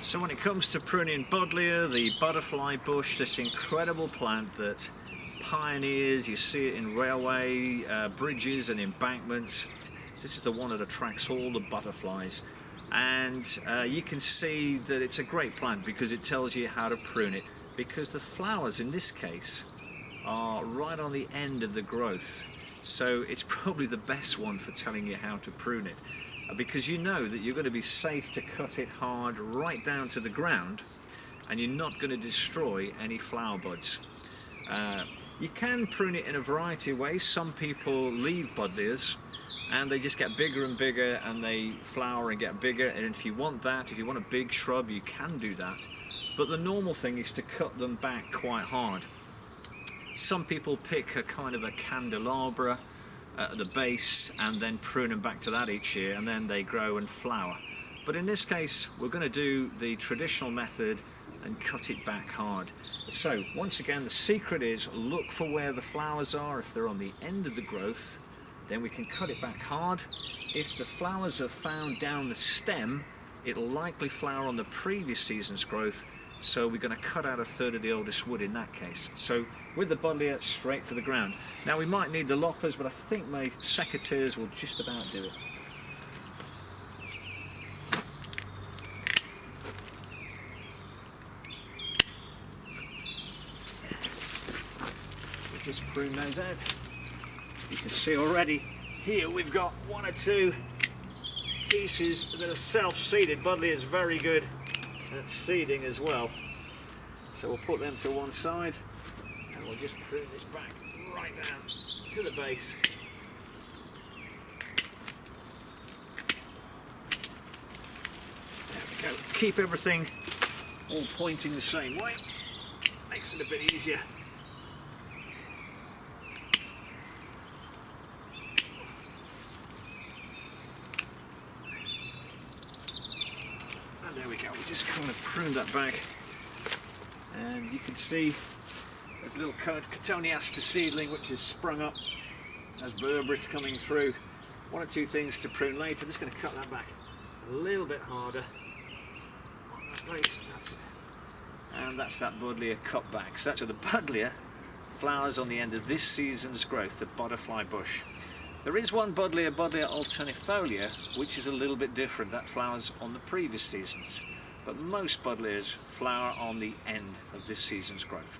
So when it comes to pruning Buddleja, the butterfly bush, this incredible plant that pioneers, you see it in railway bridges and embankments. This is the one that attracts all the butterflies, and you can see that it's a great plant because it tells you how to prune it, because the flowers in this case are right on the end of the growth, so it's probably the best one for telling you how to prune it, because you know that you're going to be safe to cut it hard right down to the ground and you're not going to destroy any flower buds. You can prune it in a variety of ways. Some people leave Buddlejas and they just get bigger and bigger and they flower and get bigger, and if you want that, if you want a big shrub, you can do that, but the normal thing is to cut them back quite hard. Some people pick a kind of a candelabra at the base and then prune them back to that each year, and then they grow and flower. But in this case we're going to do the traditional method and cut it back hard. So once again, the secret is look for where the flowers are. If they're on the end of the growth, then we can cut it back hard. If the flowers are found down the stem, it'll likely flower on the previous season's growth, so we're going to cut out a third of the oldest wood in that case. So with the Buddleja, straight to the ground. Now we might need the loppers, but I think my secateurs will just about do it. We'll just prune those out. You can see already here we've got one or two pieces that are self-seeded. Buddleja is very good at seeding as well, so we'll put them to one side and we'll just prune this back right down to the base. There we go. Keep everything all pointing the same way, makes it a bit easier. There we go, we just kind of pruned that back, and you can see there's a little Cotoneaster seedling which has sprung up as berberis coming through. One or two things to prune later. I'm just going to cut that back a little bit harder on that place. That's it. And that's that Buddleja cut back. So the Buddleja flowers on the end of this season's growth, the butterfly bush. There is one Buddleja alternifolia, which is a little bit different. That flowers on the previous seasons, but most Buddlejas flower on the end of this season's growth.